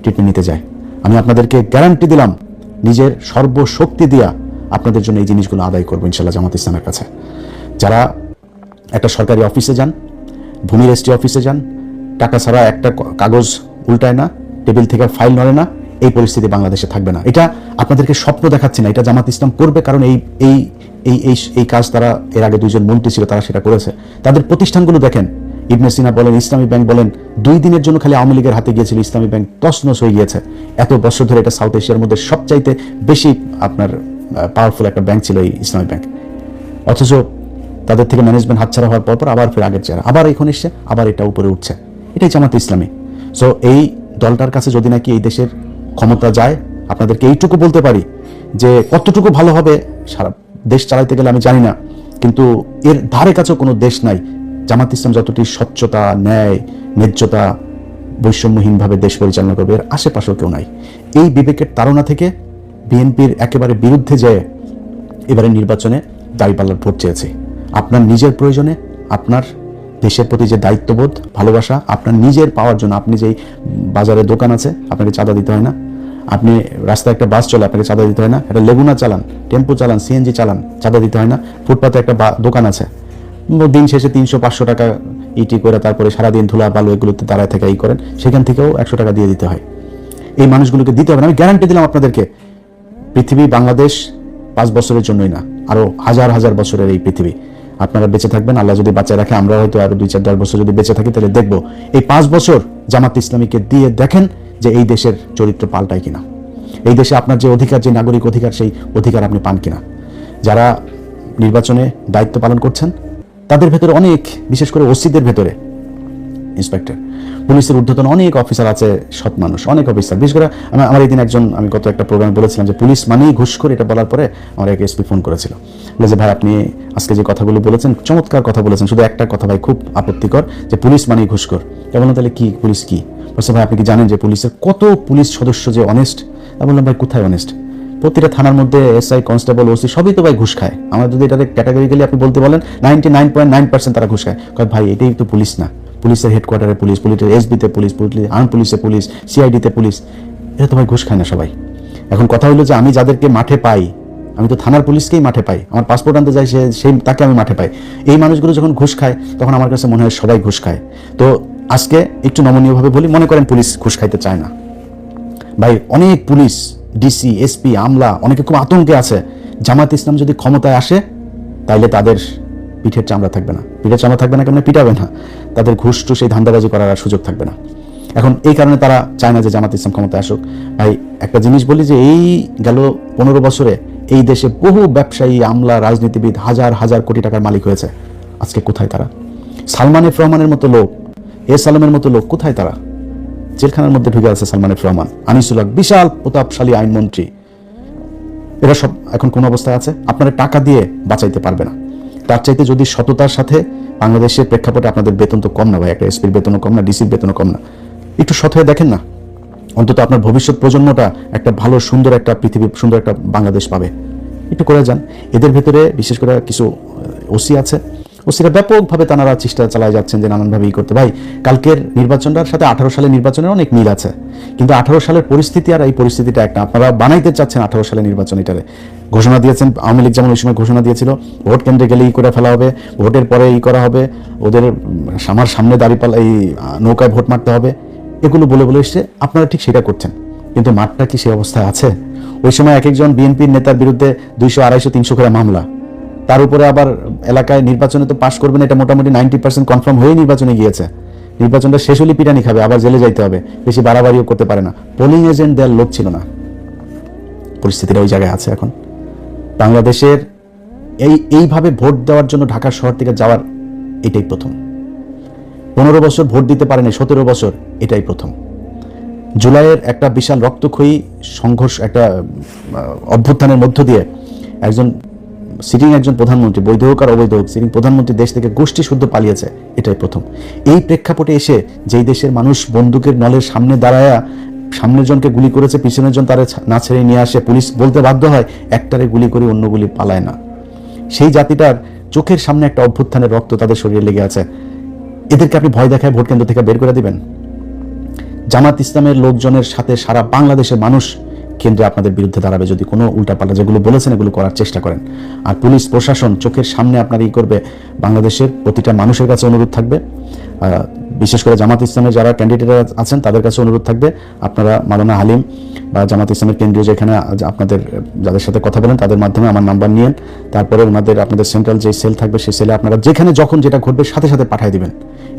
ট্রিটমেন্ট নিতে যায়। আমি আপনাদেরকে গ্যারান্টি দিলাম, নিজের সর্বশক্তি দিয়া আপনাদের জন্য এই জিনিসগুলো আদায় করবো ইনশাল্লাহ জামাত ইসলামের কাছে। যারা একটা সরকারি অফিসে যান, ভূমি রেজিস্ট্রি অফিসে যান, টাকা ছাড়া একটা কাগজ উল্টায় না, টেবিল থেকে ফাইল নড়ে না, এই পরিস্থিতি বাংলাদেশে থাকবে না। এটা আপনাদেরকে স্বপ্ন দেখাচ্ছি না, এটা জামাত ইসলাম করবে, কারণ এই কাজ তারা এর আগে 2 জন মন্ত্রী ছিল, তারা সেটা করেছে। তাদের প্রতিষ্ঠানগুলো দেখেন, ইবনে সিনা বলেন, ইসলামী ব্যাংক বলেন, 2 দিনের জন্য খালি আওয়ামী লীগের হাতে গিয়েছিল, ইসলামী ব্যাংক তছনছ হয়ে গিয়েছে। এত বছর ধরে এটা সাউথ এশিয়ার মধ্যে সবচাইতে বেশি আপনার পাওয়ারফুল একটা ব্যাংক ছিল এই ইসলামী ব্যাংক, অথচ তাদের থেকে ম্যানেজমেন্ট হাতছাড়া হওয়ার পর আবার ফের আগের চেহারা, আবার এখন এসছে, আবার এটা উপরে উঠছে। এটাই জামাত ইসলামী। সো এই দলটার কাছে যদি নাকি এই দেশের ক্ষমতা যায়, আপনাদেরকে এইটুকু বলতে পারি যে কতটুকু ভালো হবে সারা দেশ চালাইতে গেলে আমি জানি না, কিন্তু এর ধারে কাছেও কোনো দেশ নাই জামাত ইসলাম যতটি স্বচ্ছতা, ন্যায়, ন্যায্যতা, বৈষম্যহীনভাবে দেশ পরিচালনা করবে, এর আশেপাশেও কেউ নাই। এই বিবেকের তাড়না থেকে বিএনপির একেবারে বিরুদ্ধে যে এবারে নির্বাচনে দাঁড়িপাল্লার ভোট চেয়েছে। আপনার নিজের প্রয়োজনে, আপনার দেশের প্রতি যে দায়িত্ববোধ, ভালোবাসা, আপনার নিজের পাওয়ার জন্য, আপনি যেই বাজারে দোকান আছে আপনাকে চাঁদা দিতে হয় না, আপনি রাস্তায় একটা বাস চলে আপনাকে চাঁদা দিতে হয় না, একটা লেগুনা চালান, টেম্পো চালান, সিএনজি চালান, চাঁদা দিতে হয় না, ফুটপাতে একটা দোকান আছে, দিন শেষে 300-500 টাকা ইটি করে তারপরে সারাদিন ধুলা বালু এগুলোতে দাঁড়ায় থেকে করেন, সেখান থেকেও 100 টাকা দিয়ে দিতে হয়। এই মানুষগুলোকে দিতে হবে না। আমি গ্যারান্টি দিলাম আপনাদেরকে, পৃথিবী বাংলাদেশ 5 বছরের জন্যই না, আরো হাজার হাজার বছরের এই পৃথিবী। আপনারা বেঁচে থাকবেন, আল্লাহ যদি বাঁচায় রাখে, আমরা হয়তো আরো 2-4-10 বছর যদি বেঁচে থাকি, তাহলে দেখবো এই 5 বছর জামাত ইসলামীকে দিয়ে দেখেন যে এই দেশের চরিত্র পাল্টায় কিনা, এই দেশে আপনার যে অধিকার, যে নাগরিক অধিকার, সেই অধিকার আপনি পান কিনা। যারা নির্বাচনে দায়িত্ব পালন করছেন তাদের ভেতরে অনেক, বিশেষ করে ওসিদের ভেতরে, ইন্সপেক্টর, পুলিশের ঊর্ধ্বতন অনেক অফিসার আছে, সৎ মানুষ, অনেক অফিসার। বিশেষ করে আমার এই দিন আমি গত একটা প্রোগ্রামে বলেছিলাম যে পুলিশ মানেই ঘুষখোর, এটা বলার পরে আমার এক এসপি ফোন করেছিল, বলে যে ভাই আপনি আজকে যে কথাগুলো বলেছেন চমৎকার কথা বলেছেন, শুধু একটা কথা ভাই খুব আপত্তিকর, যে পুলিশ মানেই ঘুষখোর। বললাম তাহলে কি, পুলিশ কি? বলছে ভাই আপনি কি জানেন যে পুলিশের কত পুলিশ সদস্য যে অনেস্ট? বললাম ভাই কোথায় অনেস্ট? প্রতিটা থানার মধ্যে এসআই, কনস্টেবল, ওসি সবই তো ভাই ঘুষ খায়। আমার যদি এটাকে ক্যাটাগরিক্যালি আপনি বলতে বলেন 99.9% তারা ঘুষ খায়। ভাই এটাই তো পুলিশ না, পুলিশের হেডকোয়ার্টারে পুলিশ, পুলিশের এসবিতে পুলিশ, আর্ম পুলিশে পুলিশ, সিআইডিতে পুলিশ, এটা তো ভাই ঘুষ খায় না সবাই। এখন কথা হলো যে আমি যাদেরকে মাঠে পাই, আমি তো থানার পুলিশকেই মাঠে পাই, আমার পাসপোর্ট আনতে যাই তাকে আমি মাঠে পাই। এই মানুষগুলো যখন ঘুষ খায় তখন আমার কাছে মনে হয় সবাই ঘুষ খায়। তো আজকে একটু নমনীয়ভাবে বলি, মনে করেন পুলিশ ঘুষ খাইতে চায় না, ভাই অনেক পুলিশ, ডিসি, এসপি, আমলা অনেকে খুব আতঙ্কে আছে। জামাত ইসলাম যদি ক্ষমতায় আসে তাইলে তাদের পিঠের চামড়া থাকবে না। পিঠের চামড়া থাকবে না, কেমন পিটাবে না, তাদের ঘুষ টুস এই ধান্দাবাজি করার আর সুযোগ থাকবে না। এখন এই কারণে তারা চায় না যে জামাত ইসলাম ক্ষমতায় আসুক। ভাই একটা জিনিস বলি যে এই গেল 15 বছরে এই দেশে বহু ব্যবসায়ী, আমলা, রাজনীতিবিদ হাজার হাজার কোটি টাকার মালিক হয়েছে। আজকে কোথায় তারা? সালমান এফ রহমানের মতো লোক, এস আলমের মতো লোক কোথায় তারা? জেলখানার মধ্যে ঢুকে আছে সালমান এফ রহমান, আনিসুল হক বিশাল প্রতাপশালী আইনমন্ত্রী, এরা সব এখন কোন অবস্থায় আছে? আপনারা টাকা দিয়ে বাঁচাইতে পারবে না। তার চাইতে যদি সততার সাথে, বাংলাদেশের প্রেক্ষাপটে আপনাদের বেতন তো কম না ভাই, একটা এসপির বেতনও কম না, ডিসির বেতনও কম না, একটু সৎ হয়ে দেখেন না, অন্তত আপনার ভবিষ্যৎ প্রজন্মটা একটা ভালো সুন্দর একটা পৃথিবী, সুন্দর একটা বাংলাদেশ পাবে। একটু করে যান। এদের ভেতরে বিশেষ করে কিছু ওসি আছে, ওসিরা ব্যাপকভাবে তারা চেষ্টা চালায় যাচ্ছেন যে নানানভাবে করতে। ভাই, কালকের নির্বাচনটার সাথে 18 সালের নির্বাচনের অনেক মিল আছে, কিন্তু 18 সালের পরিস্থিতি আর এই পরিস্থিতিটা একটা। আপনারা বানাইতে চাচ্ছেন 18 সালের নির্বাচন, এটারে ঘোষণা দিয়েছেন। আওয়ামী লীগ যেমন ওই সময় ঘোষণা দিয়েছিল ভোট কেন্দ্রে গেলে করে ফেলা হবে, ভোটের পরে করা হবে, ওদের আমার সামনে দাঁড়িপাল্লা এই নৌকায় ভোট মারতে হবে, এগুলো বলে বলে এসছে। আপনারা ঠিক সেটা করছেন, কিন্তু মাঠটা কি সেই অবস্থায় আছে? ওই সময় এক একজন বিএনপির নেতার বিরুদ্ধে 200, 250, 300 করে মামলা, তার উপরে আবার এলাকায় নির্বাচনে তো পাশ করবেন, এটা মোটামুটি 90% কনফার্ম হয়ে নির্বাচনে গিয়েছে। নির্বাচনটা শেষ হলে পিটানি খাবে, আবার জেলে যাইতে হবে, বেশি বাড়াবাড়িও করতে পারে না। পোলিং এজেন্ট দেওয়ার লোক ছিল না। পরিস্থিতিটা ওই জায়গায় আছে এখন। বাংলাদেশের এইভাবে ভোট দেওয়ার জন্য ঢাকা শহর থেকে যাওয়ার এটাই প্রথম। 15 বছর ভোট দিতে পারেনি, 17 বছর, এটাই প্রথম। জুলাইয়ের একটা বিশাল রক্তক্ষয়ী সংঘর্ষ, একটা অভ্যুত্থানের মধ্য দিয়ে একজন প্রধানমন্ত্রী, বৈধ হোক আর অবৈধ হোক, সিটিং প্রধানমন্ত্রী দেশ থেকে গোষ্ঠী শুদ্ধ পালিয়েছে, এটাই প্রথম। এই প্রেক্ষাপটে এসে যেই দেশের মানুষ বন্দুকের নলের সামনে দাঁড়ায়া সামনের জনকে গুলি করেছে, পিছনের জন তারা না ছেড়ে নিয়ে আসে, পুলিশ বলতে বাধ্য হয় একটারে গুলি করে অন্য গুলি পালায় না। সেই জাতিটার চোখের সামনে একটা অভ্যুত্থানের রক্ত তাদের শরীরে লেগে আছে। এদেরকে আপনি ভয় দেখায় ভোট কেন্দ্র থেকে বের করে দিবেন? জামাত ইসলামের লোকজনের সাথে সারা বাংলাদেশের মানুষ কেন্দ্রে আপনাদের বিরুদ্ধে দাঁড়াবে যদি কোনো উল্টাপাল্টা যেগুলো বলেছেন এগুলো করার চেষ্টা করেন। আর পুলিশ প্রশাসন চোখের সামনে আপনার করবে। বাংলাদেশের প্রতিটা মানুষের কাছে অনুরোধ থাকবে, বিশেষ করে জামাত ইসলামের যারা ক্যান্ডিডেট আছেন তাদের কাছে অনুরোধ থাকবে, আপনারা মাওলানা হালিম বা জামাত ইসলামের কেন্দ্রীয় যেখানে আপনাদের যাদের সাথে কথা বলেন তাদের মাধ্যমে আমার নাম্বার নিয়েন, তারপরে আপনাদের সেন্ট্রাল যে সেল থাকবে সেই সেলে আপনারা যেখানে যখন যেটা ঘটবে সাথে সাথে পাঠিয়ে দিবেন।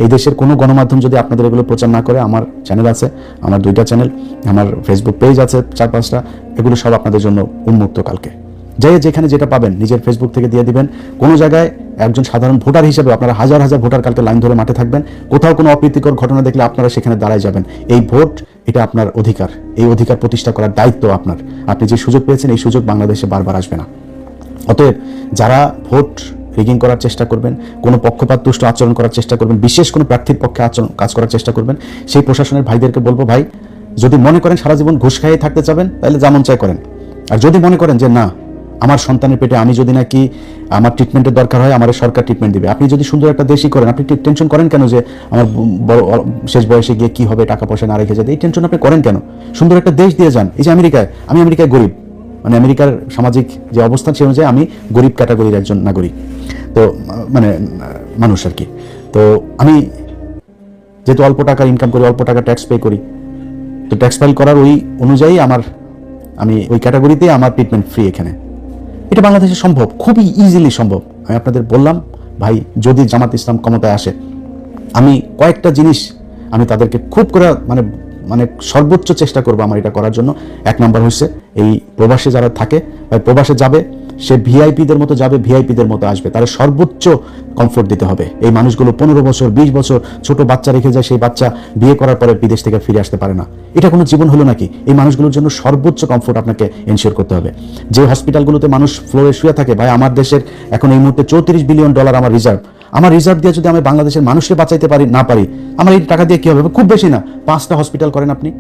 এই দেশের কোনো গণমাধ্যম যদি আপনাদের এগুলো প্রচার না করে, আমার চ্যানেল আছে, আমার 2টা চ্যানেল, আমার ফেসবুক পেজ আছে 4-5টা, এগুলো সব আপনাদের জন্য উন্মুক্ত। কালকে যেখানে যেটা পাবেন নিজের ফেসবুক থেকে দিয়ে দিবেন। কোনো জায়গায় একজন সাধারণ ভোটার হিসেবে আপনারা হাজার হাজার ভোটার কালকে লাইন ধরে মাঠে থাকবেন। কোথাও কোনো অপ্রীতিকর ঘটনা দেখলে আপনারা সেখানে দাঁড়ায় যাবেন। এই ভোট, এটা আপনার অধিকার, এই অধিকার প্রতিষ্ঠা করার দায়িত্ব আপনার। আপনি যে সুযোগ পেয়েছেন এই সুযোগ বাংলাদেশে বারবার আসবে না। অতএব যারা ভোট রিগিং করার চেষ্টা করবেন, কোনো পক্ষপাত দুষ্ট আচরণ করার চেষ্টা করবেন, বিশেষ কোনো প্রার্থীর পক্ষে কাজ করার চেষ্টা করবেন, সেই প্রশাসনের ভাইদেরকে বলবো, ভাই যদি মনে করেন সারা জীবন ঘুষ খাইয়ে থাকতে চাবেন তাহলে যেমন চাই করেন। আর যদি মনে করেন যে না, আমার সন্তানের পেটে আমি যদি নাকি আমার ট্রিটমেন্টের দরকার হয় আমার সরকার ট্রিটমেন্ট দিবে, আপনি যদি সুন্দর একটা দেশই করেন, আপনি টেনশন করেন কেন যে আমার বড় শেষ বয়সে গিয়ে কি হবে, টাকা পয়সা না রেখে যেতে, এই টেনশন আপনি করেন কেন? সুন্দর একটা দেশ দিয়ে যান। এই যে আমি আমেরিকায় গরিব, মানে আমেরিকার সামাজিক যে অবস্থান সে অনুযায়ী আমি গরিব ক্যাটাগরির একজন নাগরিক, তো মানে মানুষ আর কি। তো আমি যেহেতু অল্প টাকা ইনকাম করি, অল্প টাকা ট্যাক্স পে করি, তো ট্যাক্স ফাইল করার ওই অনুযায়ী আমি ওই ক্যাটাগরিতে আমার ট্রিটমেন্ট ফ্রি এখানে। এটা বাংলাদেশে সম্ভব, খুবই ইজিলি সম্ভব। আমি আপনাদের বললাম ভাই, যদি জামাত ইসলাম ক্ষমতায় আসে, আমি কয়েকটা জিনিস আমি তাদেরকে খুব করে মানে সর্বোচ্চ চেষ্টা করবো আমার এটা করার জন্য। 1 নম্বর হচ্ছে এই প্রবাসে যারা থাকে, প্রবাসে যাবে সে ভিআইপিদের মতো যাবে, ভিআইপিদের মতো আসবে, তারা সর্বোচ্চ কমফোর্ট দিতে হবে। এই মানুষগুলো 15 বছর 20 বছর ছোট বাচ্চা রেখে যায়, সেই বাচ্চা বিয়ে করার পরে বিদেশ থেকে ফিরে আসতে পারে না। এটা কোনো জীবন হলো নাকি? এই মানুষগুলোর জন্য সর্বোচ্চ কমফোর্ট আপনাকে এনশিওর করতে হবে। যে হসপিটালগুলোতে মানুষ ফ্লোরে শুয়ে থাকে, ভাই আমার দেশের এখন এই মুহূর্তে $34 বিলিয়ন আমার রিজার্ভ দিয়ে যদি আমি বাংলাদেশের মানুষকে বাঁচাইতে না পারি, আমার এই টাকা দিয়ে কি হবে? খুব বেশি না, 5টা হসপিটাল করেন আপনি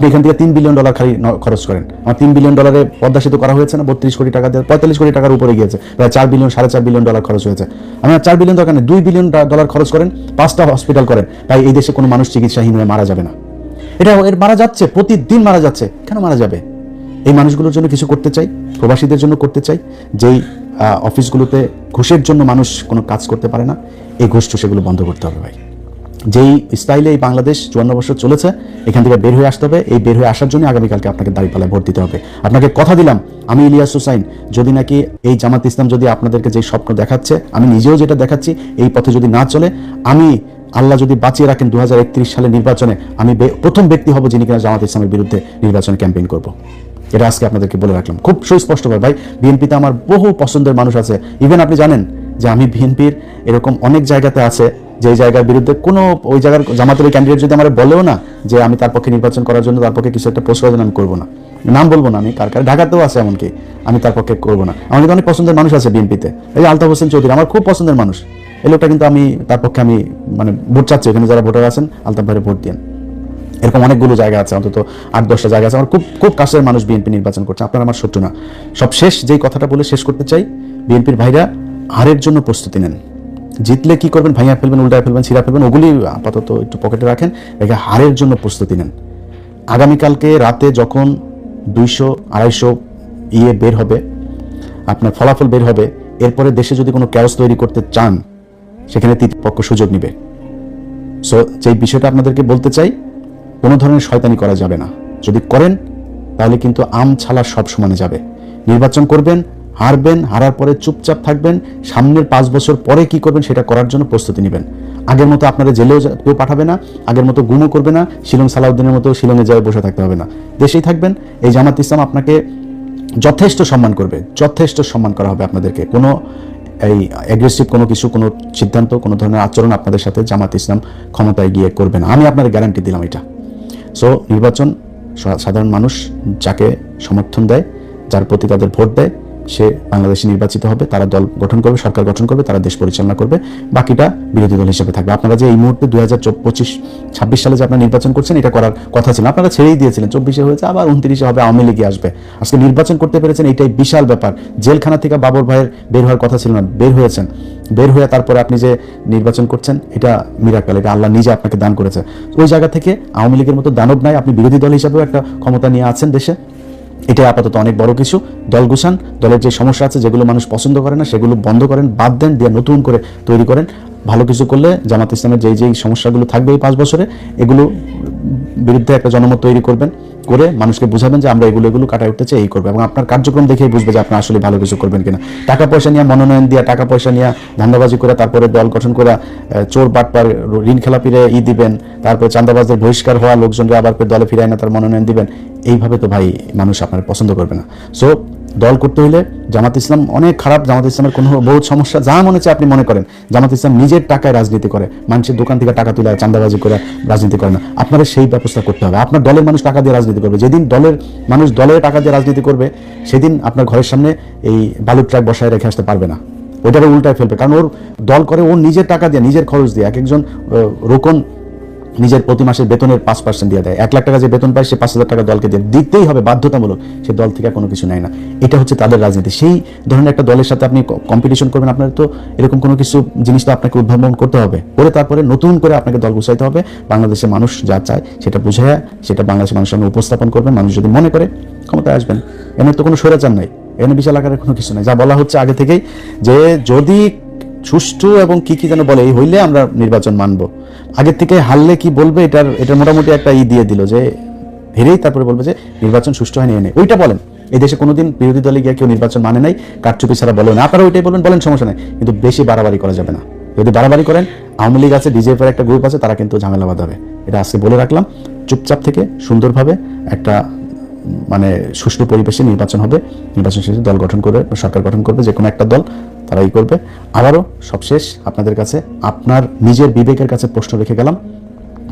এখান থেকে $3 বিলিয়ন খালি খরচ করেন। আমার $3 বিলিয়ন পদ্মা সেতু করা হয়েছে না, 32 কোটি টাকা দিয়ে 45 কোটি টাকার উপরে গিয়েছে, প্রায় $4 বিলিয়ন $4.5 বিলিয়ন খরচ হয়েছে। আমার $4 বিলিয়ন দরকার নেই, $2 বিলিয়ন খরচ করেন, 5টা হসপিটাল করেন। তাই এই দেশে কোনো মানুষ চিকিৎসাহীন হয়ে মারা যাবে না। এর মারা যাচ্ছে, প্রতিদিন মারা যাচ্ছে, কেন মারা যাবে? এই মানুষগুলোর জন্য কিছু করতে চাই, প্রবাসীদের জন্য করতে চাই। যেই অফিসগুলোতে ঘুষের জন্য মানুষ কোনো কাজ করতে পারে না, এই ঘুষ সেগুলো বন্ধ করতে হবে ভাই। যেই স্টাইলে এই বাংলাদেশ 54 বছর চলেছে, এখান থেকে বের হয়ে আসতে হবে। এই বের হয়ে আসার জন্য আগামীকালকে আপনাকে দাঁড়িপাল্লায় ভোট দিতে হবে। আপনাকে কথা দিলাম, আমি ইলিয়াস হুসাইন, যদি নাকি এই জামাত ইসলাম যদি আপনাদেরকে যে স্বপ্ন দেখাচ্ছে, আমি নিজেও যেটা দেখাচ্ছি, এই পথে যদি না চলে, আমি আল্লাহ যদি বাঁচিয়ে রাখেন 2031 সালের নির্বাচনে আমি প্রথম ব্যক্তি হব যিনি কিনা জামাত ইসলামের বিরুদ্ধে নির্বাচনে ক্যাম্পেইন করব। এটা আজকে আপনাদেরকে বলে রাখলাম খুব সুস্পষ্টভাবে। ভাই, বিএনপিতে আমার বহু পছন্দের মানুষ আছে। ইভেন আপনি জানেন যে আমি বিএনপির এরকম অনেক জায়গাতে আছে যে জায়গার বিরুদ্ধে কোনো ওই জায়গার জামাতের ক্যান্ডিডেট যদি আমার বলেও না যে আমি তার পক্ষে নির্বাচন করার জন্য তার পক্ষে কিছু একটা পোস্ট করার জন্য আমি করবো না, নাম বলবো না আমি কার কার, ঢাকাতেও আছে এমনকি, আমি তার পক্ষে করবো না। আমার কিন্তু অনেক পছন্দের মানুষ আছে বিএনপিতে, এই যে আলতাফ হোসেন চৌধুরী আমার খুব পছন্দের মানুষ, এই লোকটা কিন্তু আমি তার পক্ষে আমি মানে ভোট চাচ্ছি, এখানে যারা ভোটার আছেন আলতাফ ভাইয়ের ভোট দিন। এরকম অনেকগুলো জায়গা আছে, অন্তত 8-10টা জায়গা আছে আমার খুব খুব কাছের মানুষ বিএনপি নির্বাচন করছে, আপনারা আমার শত্রু না। সব শেষ যেই কথাটা বলে শেষ করতে চাই, বিএনপির ভাইরা হারের জন্য প্রস্তুতি নেন। জিতলে কি করবেন, ভাইয়া ফেলবেন, উল্টায় ফেলবেন, ছিঁড়া ফেলবেন, ওগুলি আপাতত একটু পকেটে রাখেন, রেখে হারের জন্য প্রস্তুতি নেন। আগামীকালকে রাতে যখন 200-250 বের হবে, আপনার ফলাফল বের হবে, এরপরে দেশে যদি কোনো ক্যাওস তৈরি করতে চান সেখানে তৃতীয় পক্ষ সুযোগ নেবে। সো যেই বিষয়টা আপনাদেরকে বলতে চাই, কোনো ধরনের শয়তানি করা যাবে না। যদি করেন তাহলে কিন্তু আম ছালা সব সমানে যাবে। নির্বাচন করবেন, হারবেন, হারার পরে চুপচাপ থাকবেন, সামনের 5 বছর পরে কি করবেন সেটা করার জন্য প্রস্তুতি নেবেন। আগের মতো আপনারা জেলেও কেউ পাঠাবে না, আগের মতো গুমও করবে না, শিলং সালাউদ্দিনের মতো শিলংয়ে যায় বসে থাকতে হবে না, দেশেই থাকবেন। এই জামাত ইসলাম আপনাকে যথেষ্ট সম্মান করবে, যথেষ্ট সম্মান করা হবে আপনাদেরকে। কোনো এই অ্যাগ্রেসিভ কোনো কিছু, কোনো সিদ্ধান্ত, কোনো ধরনের আচরণ আপনাদের সাথে জামাত ইসলাম ক্ষমতায় গিয়ে করবে না, আমি আপনাদের গ্যারান্টি দিলাম এটা। সো নির্বাচন সাধারণ মানুষ যাকে সমর্থন দেয়, যার প্রতি তাদের ভোট দেয়, সে বাংলাদেশে নির্বাচিত হবে, তারা দল গঠন করবে, সরকার গঠন করবে, তারা দেশ পরিচালনা করবে, বাকিটা বিরোধী দল হিসেবে থাকবে। আপনারা যে এই মুহূর্তে 2025-26 সালে যে আপনারা নির্বাচন করছেন, এটা করার কথা ছিল, আপনারা ছেড়েই দিয়েছিলেন। 24-এ হয়েছে, আবার 29-এ হবে, আওয়ামী লীগে আসবে। আজকে নির্বাচন করতে পেরেছেন, এটাই বিশাল ব্যাপার। জেলখানা থেকে বাবর ভাইয়ের বের হওয়ার কথা ছিল না, বের হয়েছেন। বের হয়ে তারপরে আপনি যে নির্বাচন করছেন, এটা মিরাক্কেল, এটা আল্লাহ নিজে আপনাকে দান করেছে। ওই জায়গা থেকে আওয়ামী লীগের মতো দানব নাই, আপনি বিরোধী দল হিসাবেও একটা ক্ষমতা নিয়ে আছেন দেশে, এটা আপাতত অনেক বড় কিছু। দল গুছান, দলের যে সমস্যা আছে, যেগুলো মানুষ পছন্দ করে না সেগুলো বন্ধ করেন, বাদ দেন, দিয়ে নতুন করে তৈরি করেন। ভালো কিছু করলে জামাত ইসলামের যেই সমস্যাগুলো থাকবে এই 5 বছরে, এগুলো বিরুদ্ধে একটা জনমত তৈরি করবেন, করে মানুষকে বুঝাবেন যে আমরা এগুলো কাটায় উঠতে চাই, এই করবে, এবং আপনার কার্যক্রম দেখেই বুঝবে যে আপনি আসলে ভালো কিছু করবেন কিনা। টাকা পয়সা নিয়ে, মনোনয়ন দিয়ে, টাকা পয়সা নিয়ে ধান্দাবাজি করে তারপরে দল গঠন করে চোর বাটপার ঋণ খেলাপিরে দিবেন, তারপরে চাঁদাবাজদের বহিষ্কার হওয়া লোকজনকে আবার দলে ফিরায় না তার মনোনয়ন দিবেন, এইভাবে তো ভাই মানুষ আপনার পছন্দ করবে না। সো দল করতে হলে জামাত ইসলাম অনেক খারাপ, জামাত ইসলামের কোনো বহুত সমস্যা যা মনে হচ্ছে আপনি মনে করেন, জামাত ইসলাম নিজের টাকায় রাজনীতি করে, মানুষের দোকান থেকে টাকা তুলে চাঁদাবাজি করে রাজনীতি করে না। আপনারা সেই ব্যবস্থা করতে হবে। আপনার দলের মানুষ টাকা দিয়ে রাজনীতি করবে, যেদিন দলের মানুষ দলের টাকা দিয়ে রাজনীতি করবে সেদিন আপনার ঘরের সামনে এই বালুর ট্রাক বসায় রেখে আসতে পারবে না, ওইটাকে উল্টায় ফেলবে। কারণ ওর দল করে ওর নিজের টাকা দিয়ে, নিজের খরচ দিয়ে। এক একজন রোকন নিজের প্রতি মাসের বেতনের 5% দিয়ে দেয়। 1 লাখ টাকা যে বেতন পায় সে 5,000 টাকা দলকে দিয়ে দিতেই হবে, বাধ্যতামূলক। সে দল থেকে কোনো কিছু নেয় না, এটা হচ্ছে তাদের রাজনীতি। সেই ধরনের একটা দলের সাথে আপনি কম্পিটিশন করবেন, আপনার তো এরকম কোনো কিছু জিনিস তো আপনাকে উদ্ভাবন করতে হবে, করে তারপরে নতুন করে আপনাকে দল গুছাইতে হবে। বাংলাদেশের মানুষ যা চায় সেটা বুঝায়, সেটা বাংলাদেশের মানুষের সামনে উপস্থাপন করবেন। মানুষ যদি মনে করে ক্ষমতায় আসবেন, এমন তো কোনো স্বৈরাচার নাই, এখানে বিশাল আকারের কোনো কিছু নাই। যা বলা হচ্ছে আগে থেকেই যে যদি সুষ্ঠু এবং কি যেন বলে, এই হইলে আমরা নির্বাচন মানবো। আগের থেকে হারলে কি বলবে, এটার মোটামুটি একটা দিয়ে দিল যে হেরেই তারপরে বলবে যে নির্বাচন সুষ্ঠু হয়নি, এনে ওইটা বলেন। এই দেশে কোনোদিন বিরোধী দলে গিয়ে কেউ নির্বাচন মানে নাই, কারচুপি ছাড়া বলে না। আপনারা ওইটাই বলেন, সমস্যা নাই, কিন্তু বেশি বাড়াবাড়ি করা যাবে না। যদি বাড়াবাড়ি করেন, আওয়ামী লীগ আছে, বিজেপির একটা গ্রুপ আছে, তারা কিন্তু ঝামেলা বাঁধাবে। এটা আজকে বলে রাখলাম। চুপচাপ থেকে সুন্দরভাবে একটা মানে সুষ্ঠু পরিবেশে নির্বাচন হবে, নির্বাচন শেষে দল গঠন করে সরকার গঠন করবে, যে কোনো একটা দল তারাই করবে। আবারও সবশেষ আপনাদের কাছে আপনার নিজের বিবেকের কাছে প্রশ্ন রেখে গেলাম,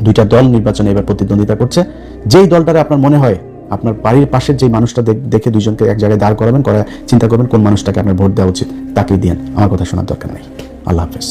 2টা দল নির্বাচনে এবার প্রতিদ্বন্দ্বিতা করছে, যেই দলটারে আপনার মনে হয় আপনার বাড়ির পাশের যে মানুষটা দেখে দুইজনকে এক জায়গায় দাঁড় করাবেন, চিন্তা করবেন কোন মানুষটাকে আপনার ভোট দেওয়া উচিত, তাকেই দিন। আমার কথা শোনার দরকার নেই। আল্লাহ হাফেজ।